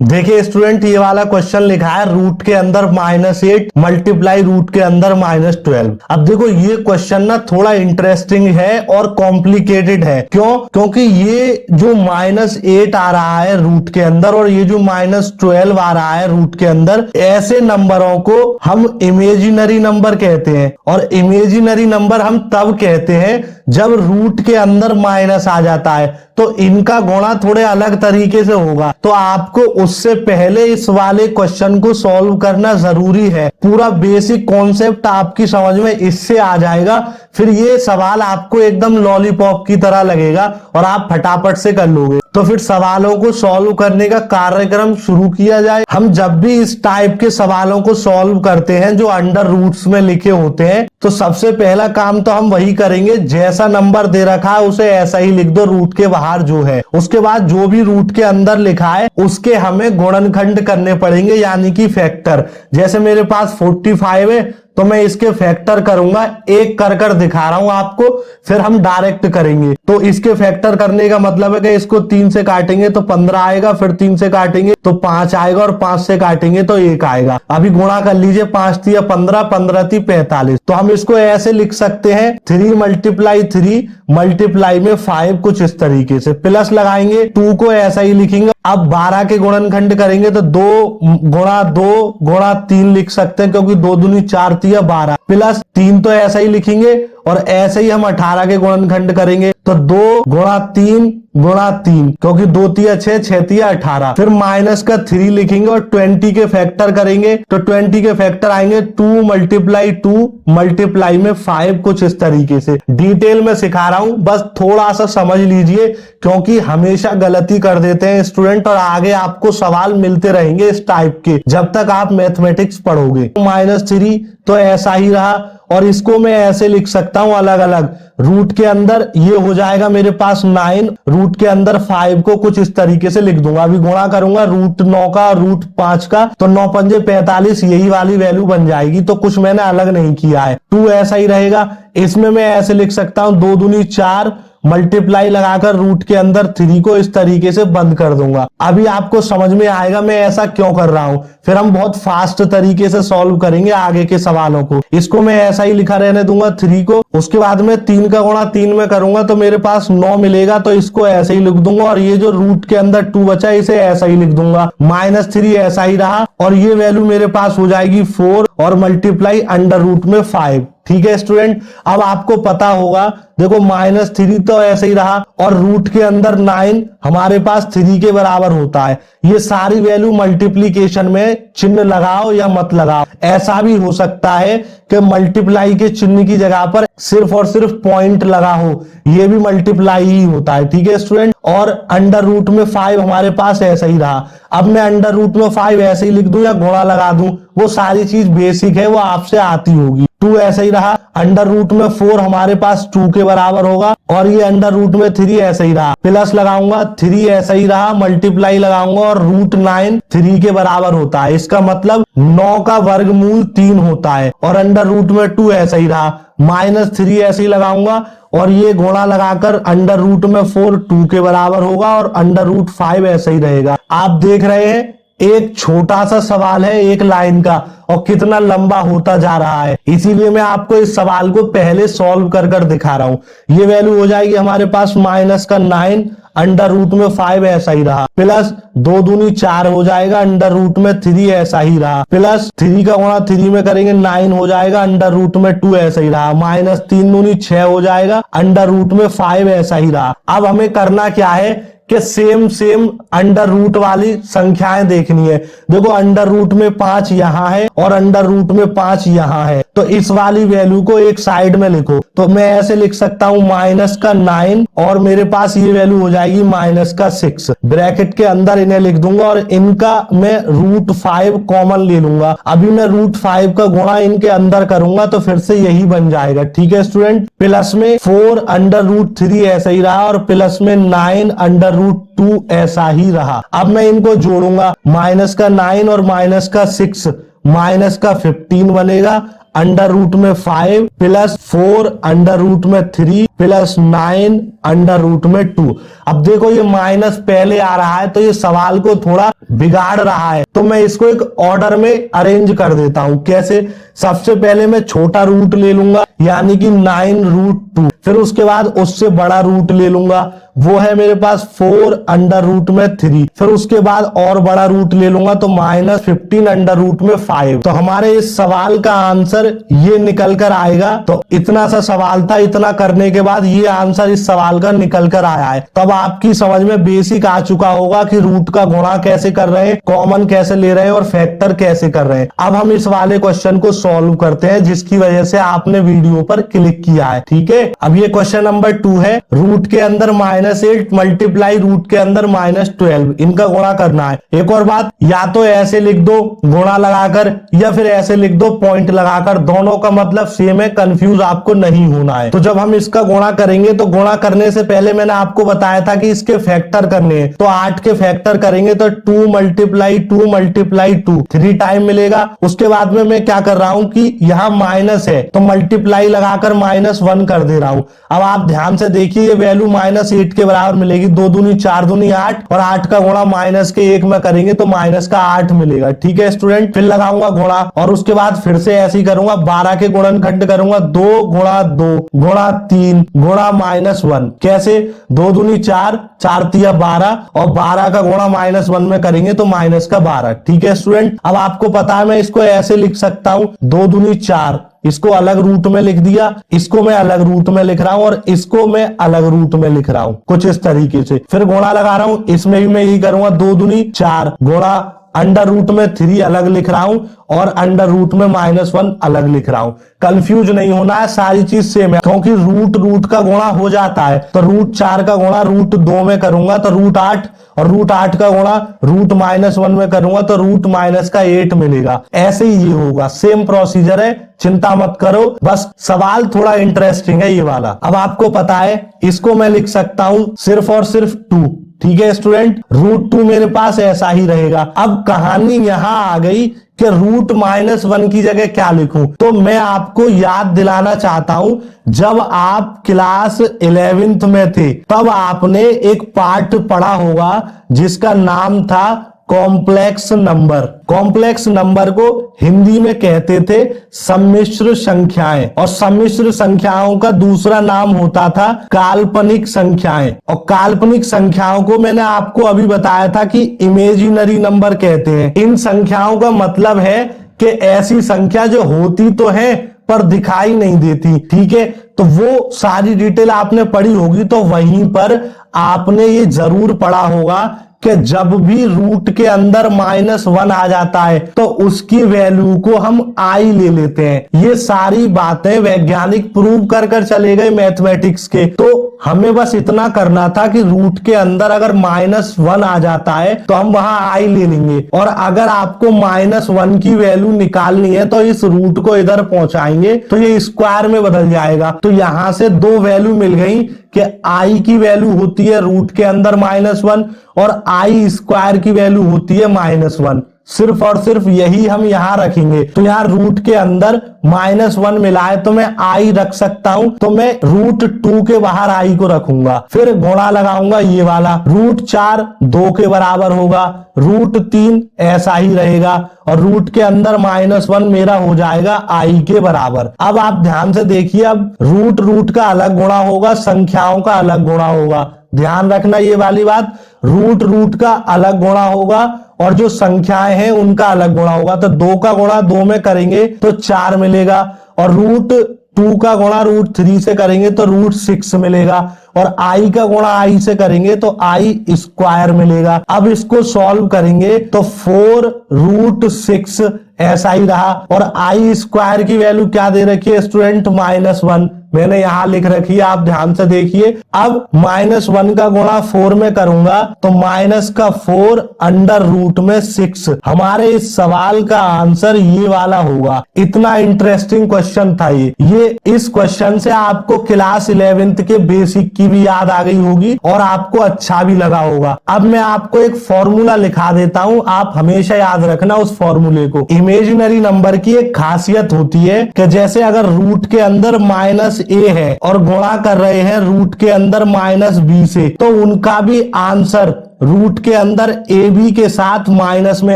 देखिए स्टूडेंट, ये वाला क्वेश्चन लिखा है रूट के अंदर -8 मल्टीप्लाई रूट के अंदर -12। अब देखो ये क्वेश्चन ना थोड़ा इंटरेस्टिंग है और कॉम्प्लिकेटेड है। क्यों? क्योंकि ये जो -8 आ रहा है रूट के अंदर और ये जो -12 आ रहा है रूट के अंदर, ऐसे नंबरों को हम इमेजिनरी नंबर कहते हैं। और इमेजिनरी नंबर हम तब कहते हैं जब रूट के अंदर माइनस आ जाता है, तो इनका गुणा थोड़े अलग तरीके से होगा। तो आपको उससे पहले इस वाले क्वेश्चन को सॉल्व करना जरूरी है। पूरा बेसिक कॉन्सेप्ट आपकी समझ में इससे आ जाएगा, फिर ये सवाल आपको एकदम लॉलीपॉप की तरह लगेगा और आप फटाफट से कर लोगे। तो फिर सवालों को सॉल्व करने का कार्यक्रम शुरू किया जाए। हम जब भी इस टाइप के सवालों को सॉल्व करते हैं जो अंडर रूट्स में लिखे होते हैं, तो सबसे पहला काम तो हम वही करेंगे, जैसा नंबर दे रखा है उसे ऐसा ही लिख दो रूट के बाहर जो है। उसके बाद जो भी रूट के अंदर लिखा है उसके हमें गुणनखंड करने पड़ेंगे, यानी कि फैक्टर। जैसे मेरे पास 45 है तो मैं इसके फैक्टर करूंगा, एक कर कर दिखा रहा हूं आपको, फिर हम डायरेक्ट करेंगे। तो इसके फैक्टर करने का मतलब है कि इसको 3 से काटेंगे तो 15 आएगा, फिर 3 से काटेंगे तो 5 आएगा और 5 से काटेंगे तो 1 आएगा। अभी गुणा कर लीजिए, 5 तिया 15, 15 ती 45। तो हम इसको ऐसे लिख सकते हैं 3 × 3 मल्टीप्लाई में 5, कुछ इस तरीके से। प्लस लगाएंगे, 2 को ऐसा ही लिखेंगे। अब 12 के गुणनखंड करेंगे तो 2 × 2 × 3 लिख सकते हैं, क्योंकि 2 दूनी 4 तिया 12, प्लस 3 तो ऐसा ही लिखेंगे। और ऐसे ही हम 18 के गुणनखंड करेंगे तो 2 × 3 × 3, क्योंकि 2 तिया 6, 6 तिया 18। फिर माइनस का 3 लिखेंगे और 20 के फैक्टर करेंगे तो 20 के फैक्टर आएंगे 2 × 2 मल्टीप्लाई में 5, कुछ इस तरीके से। डिटेल में सिखा रहा हूं, बस थोड़ा सा समझ लीजिए, क्योंकि हमेशा गलती कर देते हैं स्टूडेंट और आगे आपको सवाल मिलते रहेंगे इस टाइप के जब तक आप मैथमेटिक्स पढ़ोगे। -3 तो ऐसा ही रहा और इसको मैं ऐसे लिख सकता हूं अलग अलग। रूट के अंदर ये हो जाएगा मेरे पास 9, रूट के अंदर 5 को कुछ इस तरीके से लिख दूंगा। अभी गुणा करूंगा रूट 9 का रूट 5 का, तो 9 पंजे 45, यही वाली वैल्यू बन जाएगी। तो कुछ मैंने अलग नहीं किया है। 2 ऐसा ही रहेगा। इसमें मैं ऐसे लिख सकता हूं 2 दूनी 4 मल्टीप्लाई लगाकर रूट के अंदर 3 को इस तरीके से बंद कर दूंगा। अभी आपको समझ में आएगा मैं ऐसा क्यों कर रहा हूं। फिर हम बहुत फास्ट तरीके से सॉल्व करेंगे आगे के सवालों को। इसको मैं ऐसा ही लिखा रहने दूंगा 3 को। उसके बाद में 3 का गुणा 3 में करूंगा तो मेरे पास 9 मिलेगा, तो इसको ऐसे ही लिख दूंगा। और ये जो रूट के अंदर 2 बचा इसे ऐसा ही लिख दूंगा। -3 ऐसा ही रहा और ये वैल्यू मेरे पास हो जाएगी 4 और मल्टीप्लाई अंडर रूट में 5। ठीक है स्टूडेंट, अब आपको पता होगा, देखो -3 तो ऐसे ही रहा और रूट के अंदर 9 हमारे पास 3 के बराबर होता है। ये सारी वैल्यू मल्टीप्लीकेशन में चिन्ह लगाओ या मत लगाओ। ऐसा भी हो सकता है कि मल्टीप्लाई के चिन्ह की जगह पर सिर्फ और सिर्फ पॉइंट लगा हो, ये भी मल्टीप्लाई ही होता है। ठीक है स्टूडेंट, और अंडर रूट में 5 हमारे पास ऐसा ही रहा। अब मैं अंडर रूट में 5 ऐसे ही लिख दूं या गुणा लगा दूं, वो सारी चीज बेसिक है, वो आपसे आती होगी। 2 ऐसा ही रहा। अंडर रूट में 4 हमारे पास 2 के बराबर होगा और ये अंडर रूट में 3 ऐसा ही रहा। प्लस लगाऊंगा 3 ऐसा ही रहा, मल्टीप्लाई लगाऊंगा और रूट 9 3 के बराबर होता है। इसका मतलब 9 का वर्गमूल 3 होता है। और अंडर रूट में 2 ऐसा ही रहा, -3 ऐसे ही लगाऊंगा और ये गुणा लगाकर अंडर रूट में 4 2 के बराबर होगा और अंडर रूट 5 ऐसा ही रहेगा। आप देख रहे हैं एक छोटा सा सवाल है एक लाइन का और कितना लंबा होता जा रहा है। इसीलिए मैं आपको इस सवाल को पहले सॉल्व कर कर दिखा रहा हूं। ये वैल्यू हो जाएगी हमारे पास -9 अंडर रूट में 5 ऐसा ही रहा, प्लस 2 दूनी 4 हो जाएगा, अंडर रूट में 3 ऐसा ही रहा, प्लस 3 का गुणा 3 में करेंगे 9 हो जाएगा, अंडर रूट में 2 ऐसा ही रहा, -3 दूनी 6 हो जाएगा, अंडर रूट में 5 ऐसा ही रहा। अब हमें करना क्या है कि सेम अंडर रूट वाली संख्याएं देखनी है। देखो अंडर रूट में 5 यहां है और अंडर रूट में 5 यहां है, तो इस वाली वैल्यू को एक साइड में लिखो। तो मैं ऐसे लिख सकता हूं -9 और मेरे पास ये वैल्यू हो जाएगी -6। ब्रैकेट के अंदर इन्हें लिख दूंगा और इनका मैं √5 कॉमन ले लूंगा। अभी मैं √5 का गुणा इनके अंदर करूंगा तो फिर से यही बन जाएगा। ठीक है स्टूडेंट, प्लस में 4 अंडर रूट 3 ऐसा ही रहा और प्लस में 9 अंडर √2 ऐसा ही रहा। अब मैं इनको जोड़ूंगा, -9 और -6 -15 बनेगा, अंडर रूट में 5 प्लस 4 अंडर रूट में 3 प्लस 9 अंडर रूट में 2। अब देखो ये माइनस पहले आ रहा है तो ये सवाल को थोड़ा बिगाड़ रहा है, तो मैं इसको एक ऑर्डर में अरेंज कर देता हूं। कैसे? सबसे पहले मैं छोटा रूट ले लूंगा यानी कि 9√2, फिर उसके बाद उससे बड़ा रूट ले लूंगा, वो है मेरे पास 4 अंडर रूट में 3, फिर उसके बाद और बड़ा रूट ले लूंगा तो -15 अंडर रूट में 5। तो हमारे इस सवाल का आंसर ये निकल कर आएगा। तो इतना सा सवाल था, इतना करने के बाद ये आंसर इस सवाल का निकल कर आया है। तब आपकी समझ में बेसिक आ चुका होगा कि रूट का गुणा कैसे कर रहे हैं, कॉमन कैसे ले रहे हैं और फैक्टर कैसे कर रहे हैं। अब हम इस वाले क्वेश्चन को सॉल्व करते हैं जिसकी वजह से आपने वीडियो पर क्लिक किया है। ठीक है, अब ये क्वेश्चन नंबर 2 है। रूट के अंदर -8 मल्टीप्लाई रूट के अंदर -12, इनका गुणा करना है। एक और बात, या तो ऐसे लिख दो गुणा लगाकर या फिर ऐसे लिख दो पॉइंट लगाकर, दोनों का मतलब सेम है, कंफ्यूज आपको नहीं होना है। तो जब हम इसका गुणा करेंगे तो गुणा करने से पहले मैंने आपको बताया था कि इसके फैक्टर करने हैं, तो 8 के फैक्टर करेंगे तो 2 मल्टीप्लाई 2 मल्टीप्लाई 2 3 टाइम मिलेगा। उसके बाद में मैं क्या कर रहा हूं कि यहाँ माइनस है तो मल्टीप्लाई लगाकर -1 कर दे रहा हूं। अब आप ध्यान से देखिए ये वैल्यू -8 के बराबर मिलेगी, 2 दूनी 4 दूनी 8 और 8 का गुणा -1 में करेंगे तो -8 मिलेगा। ठीक है स्टूडेंट, फिर लगाऊंगा गुणा और उसके बाद फिर से ऐसे ही करूंगा, 12 के गुणनखंड करूंगा, 2 गुणा 2 गुणा 3 गुणा -1। कैसे? 2 दूनी 4 4 तिया 12 और 12 का गुणा -1 में करेंगे तो -12। ठीक है स्टूडेंट, अब आपको पता है मैं इसको ऐसे लिख सकता हूं, 2 दूनी 4, इसको अलग रूट में लिख दिया, इसको मैं अलग रूट में लिख रहा हूं और इसको मैं अलग रूट में लिख रहा हूं, कुछ इस तरीके से। फिर गुणा लगा रहा हूं, इसमें भी मैं यही करूंगा, 2 दूनी 4 गुणा अंडर रूट में 3 अलग लिख रहा हूं और अंडर रूट में -1 अलग लिख रहा हूं। कंफ्यूज नहीं होना है, सारी चीज सेम है क्योंकि रूट का गुणा हो जाता है। तो √4 का गुणा √2 में करूंगा तो √8 और √8 का गुणा √-1 में करूंगा तो √-8 मिलेगा। ऐसे ही ये होगा, सेम प्रोसीजर है, चिंता मत करो, बस सवाल थोड़ा इंटरेस्टिंग है ये वाला। अब आपको पता है इसको मैं लिख सकता हूं सिर्फ और सिर्फ 2। ठीक है स्टूडेंट, √2 मेरे पास ऐसा ही रहेगा। अब कहानी यहां आ गई कि √-1 की जगह क्या लिखूं, तो मैं आपको याद दिलाना चाहता हूं, जब आप क्लास 11th में थे तब आपने एक पार्ट पढ़ा होगा जिसका नाम था कॉम्प्लेक्स नंबर। कॉम्प्लेक्स नंबर को हिंदी में कहते थे सम्मिश्र संख्याएं, और सम्मिश्र संख्याओं का दूसरा नाम होता था काल्पनिक संख्याएं। और काल्पनिक संख्याओं को मैंने आपको अभी बताया था कि इमेजिनरी नंबर कहते हैं। इन संख्याओं का मतलब है कि ऐसी संख्या जो होती तो है पर दिखाई नहीं देती। ठीक है, तो वो सारी डिटेल आपने पढ़ी होगी, तो वहीं पर आपने ये जरूर पढ़ा होगा कि जब भी रूट के अंदर -1 आ जाता है तो उसकी वैल्यू को हम आई ले लेते हैं। ये सारी बातें वैज्ञानिक प्रूव कर चले गए मैथमेटिक्स के। तो हमें बस इतना करना था कि रूट के अंदर अगर -1 आ जाता है तो हम वहां आई ले लेंगे, और अगर आपको -1 की वैल्यू निकालनी है तो इस रूट को इधर पहुंचाएंगे तो ये स्क्वायर में बदल जाएगा। तो यहां से 2 वैल्यू मिल गई कि आई की वैल्यू होती है रूट के अंदर -1 और आई स्क्वायर की वैल्यू होती है -1। सिर्फ और सिर्फ यही हम यहां रखेंगे। तो यहाँ रूट के अंदर -1 मिला है तो मैं आई रख सकता हूं, तो मैं √2 के बाहर आई को रखूंगा। फिर गुणा लगाऊंगा, ये वाला √4 2 के बराबर होगा, √3 ऐसा ही रहेगा और रूट के अंदर -1 मेरा हो जाएगा आई के बराबर। अब आप ध्यान से देखिए, अब रूट का अलग गुणा होगा, संख्याओं का अलग गुणा होगा। ध्यान रखना ये वाली बात, रूट का अलग गुणा होगा और जो संख्याएं हैं उनका अलग गुणा होगा। तो 2 का गुणा 2 में करेंगे तो 4 मिलेगा, और √2 का गुणा √3 से करेंगे तो √6 मिलेगा, और आई का गुणा आई से करेंगे तो आई स्क्वायर मिलेगा। अब इसको सॉल्व करेंगे तो 4√6 ऐसा ही रहा, और आई स्क्वायर की वैल्यू क्या दे रखी है स्टूडेंट? -1 मैंने यहां लिख रखी है, आप ध्यान से देखिए। अब -1 का गुणा 4 में करूंगा तो -4 अंडर रूट में 6। हमारे इस सवाल का आंसर ये वाला होगा। इतना इंटरेस्टिंग क्वेश्चन था ये। इस क्वेश्चन से आपको क्लास 11th के बेसिक की की भी याद आ गई होगी और आपको अच्छा भी लगा होगा। अब मैं आपको एक फॉर्मूला लिखा देता हूं, आप हमेशा याद रखना उस फॉर्मूले को। इमेजिनरी नंबर की एक खासियत होती है कि जैसे अगर रूट के अंदर -a है और गुणा कर रहे हैं रूट के अंदर -b से, तो उनका भी आंसर रूट के अंदर ए बी के साथ माइनस में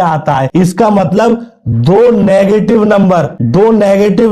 आता है। इसका मतलब दो नेगेटिव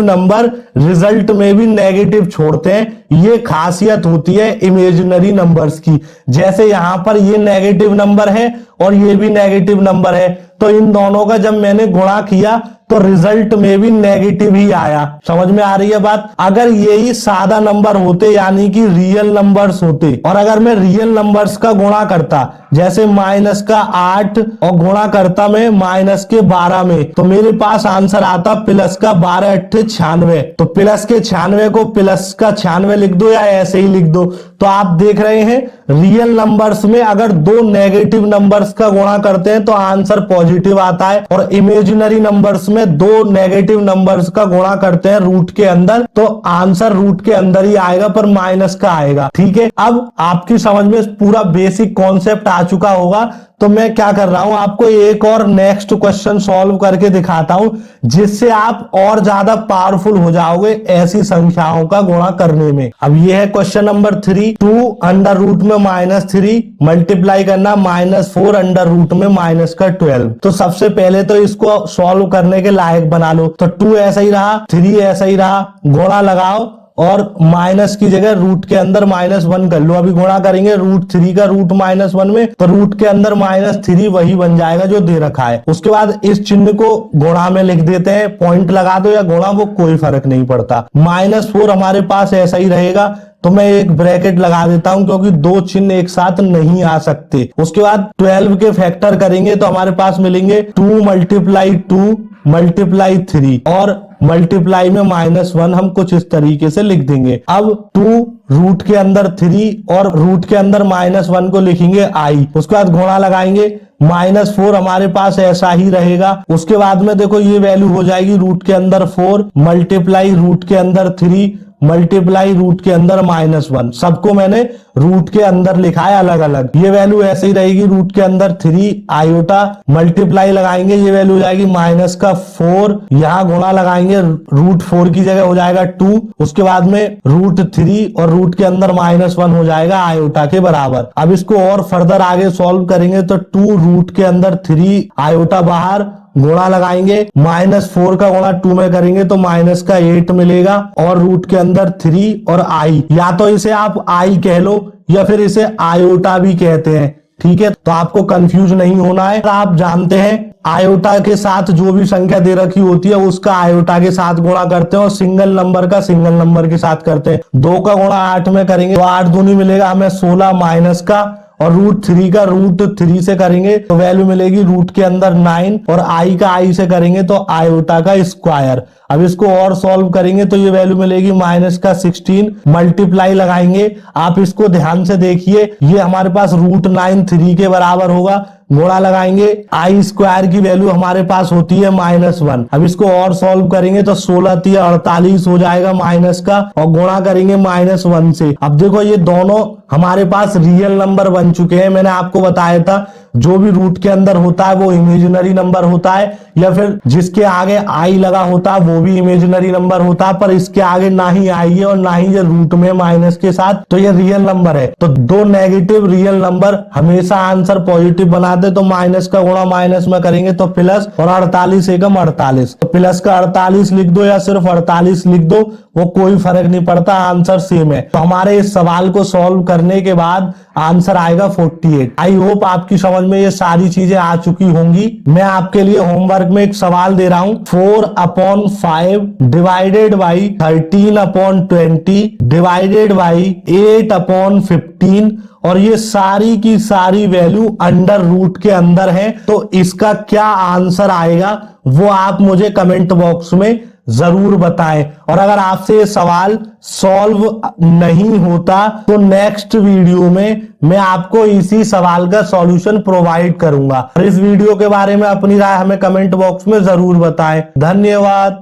नंबर रिजल्ट में भी नेगेटिव छोड़ते हैं। ये खासियत होती है इमेजिनरी नंबर्स की। जैसे यहां पर ये नेगेटिव नंबर है और ये भी नेगेटिव नंबर है, तो इन दोनों का जब मैंने गुणा किया तो रिजल्ट में भी नेगेटिव ही आया। समझ में आ रही है बात? अगर यही सादा नंबर होते यानी कि रियल नंबर्स होते, और अगर मैं रियल नंबर्स का गुणा करता, जैसे -8 और गुणा करता मैं -12 में, तो मेरे पास आंसर आता प्लस का 12 × 8 = 96। तो प्लस के 96 को प्लस का 96 लिख दो या ऐसे ही लिख दो। तो आप देख रहे हैं रियल नंबर्स में अगर दो नेगेटिव नंबर्स का गुणा करते हैं तो आंसर पॉजिटिव आता है, और इमेजिनरी नंबर्स में दो नेगेटिव नंबर्स का गुणा करते हैं रूट के अंदर तो आंसर रूट के अंदर ही आएगा पर माइनस का आएगा। ठीक है, अब आपकी समझ में पूरा बेसिक कॉन्सेप्ट आ चुका होगा। तो मैं क्या कर रहा हूं, आपको एक और नेक्स्ट क्वेश्चन सॉल्व करके दिखाता हूं जिससे आप और ज्यादा पावरफुल हो जाओगे ऐसी संख्याओं का गुणा करने में। अब ये है क्वेश्चन नंबर 3, 2 अंडर रूट में -3 मल्टीप्लाई करना -4 अंडर रूट में -12। तो सबसे पहले तो इसको सॉल्व करने के लायक बना लो। तो 2 ऐसा ही रहा, 3 ऐसा ही रहा, गुणा लगाओ और माइनस की जगह रूट के अंदर -1 कर लो। अभी गुणा करेंगे √3 का रूट -1 में, तो रूट के अंदर -3 वही बन जाएगा जो दे रखा है। उसके बाद इस चिन्ह को गुणा में लिख देते हैं, पॉइंट लगा दो या गुणा, वो कोई फर्क नहीं पड़ता। -4 हमारे पास ऐसा ही रहेगा, तो मैं एक ब्रैकेट लगा देता हूं क्योंकि दो चिन्ह एक साथ नहीं आ सकते। उसके बाद 12 के फैक्टर करेंगे तो हमारे पास मिलेंगे 2 × 2 × 3 और मल्टीप्लाई में -1 हम कुछ इस तरीके से लिख देंगे। अब 2 रूट के अंदर 3 और रूट के अंदर -1 को लिखेंगे i। उसके बाद गुणा लगाएंगे, -4 हमारे पास ऐसा ही रहेगा। उसके बाद में देखो ये वैल्यू हो जाएगी रूट के अंदर 4 मल्टीप्लाई रूट के अंदर 3 मल्टीप्लाई रूट के अंदर -1। सबको मैंने रूट के अंदर लिखा है अलग अलग। ये वैल्यू ऐसे ही रहेगी रूट के अंदर 3 आयोटा, मल्टीप्लाई लगाएंगे ये वैल्यू हो जाएगी -4, यहाँ गुणा लगाएंगे √4 की जगह हो जाएगा 2, उसके बाद में √3 और रूट के अंदर -1 हो जाएगा आयोटा के बराबर। अब इसको और फर्दर आगे सॉल्व करेंगे तो 2 रूट के अंदर 3 आयोटा बाहर, गुणा लगाएंगे -4 का गुणा 2 में करेंगे तो -8 मिलेगा, और रूट के अंदर 3 और i, या तो इसे आप i कह लो या फिर इसे आयोटा भी कहते हैं। ठीक है, तो आपको कंफ्यूज नहीं होना है। आप जानते हैं आयोटा के साथ जो भी संख्या दे रखी होती है उसका आयोटा के साथ गुणा करते हैं और सिंगल नंबर का सिंगल नंबर के साथ करते हैं। 2 का गुणा 8 में करेंगे तो 8 दूनी मिलेगा हमें 16 माइनस का, और √3 का √3 से करेंगे तो वैल्यू मिलेगी रूट के अंदर 9, और i का i से करेंगे तो आयोटा का स्क्वायर। अब इसको और सॉल्व करेंगे तो ये वैल्यू मिलेगी -16, मल्टीप्लाई लगाएंगे। आप इसको ध्यान से देखिए, ये हमारे पास √9 3 के बराबर होगा, गुणा लगाएंगे i² की वैल्यू हमारे पास होती है -1। अब इसको और सॉल्व करेंगे तो 16 × 48 हो जाएगा माइनस का, और गुणा करेंगे -1 से। अब देखो ये दोनों हमारे पास रियल नंबर बन चुके हैं। मैंने आपको बताया था जो भी रूट के अंदर होता है वो इमेजिनरी नंबर होता है, या फिर जिसके आगे i लगा होता है वो भी इमेजिनरी नंबर होता है, पर इसके आगे ना ही i है और ना ही ये रूट में माइनस के साथ, तो ये रियल नंबर है। तो दो नेगेटिव रियल नंबर हमेशा आंसर पॉजिटिव बनाते, तो माइनस का गुणा माइनस में करेंगे तो प्लस, और 48 एकम 48, तो प्लस का 48 लिख दो या सिर्फ 48 लिख दो, वो कोई फर्क नहीं पड़ता, आंसर सेम है। तो हमारे इस सवाल को सॉल्व करने के बाद आंसर आएगा 48। आई होप आपकी समझ में ये सारी चीजें आ चुकी होंगी। मैं आपके लिए होमवर्क में एक सवाल दे रहा हूं, 4/5 डिवाइडेड बाई 13/20 डिवाइडेड बाई 8/15, और ये सारी की सारी वैल्यू अंडर रूट के अंदर है। तो इसका क्या आंसर आएगा वो आप मुझे कमेंट बॉक्स में जरूर बताएं। और अगर आपसे ये सवाल सॉल्व नहीं होता तो नेक्स्ट वीडियो में मैं आपको इसी सवाल का सॉल्यूशन प्रोवाइड करूंगा। और इस वीडियो के बारे में अपनी राय हमें कमेंट बॉक्स में जरूर बताएं। धन्यवाद।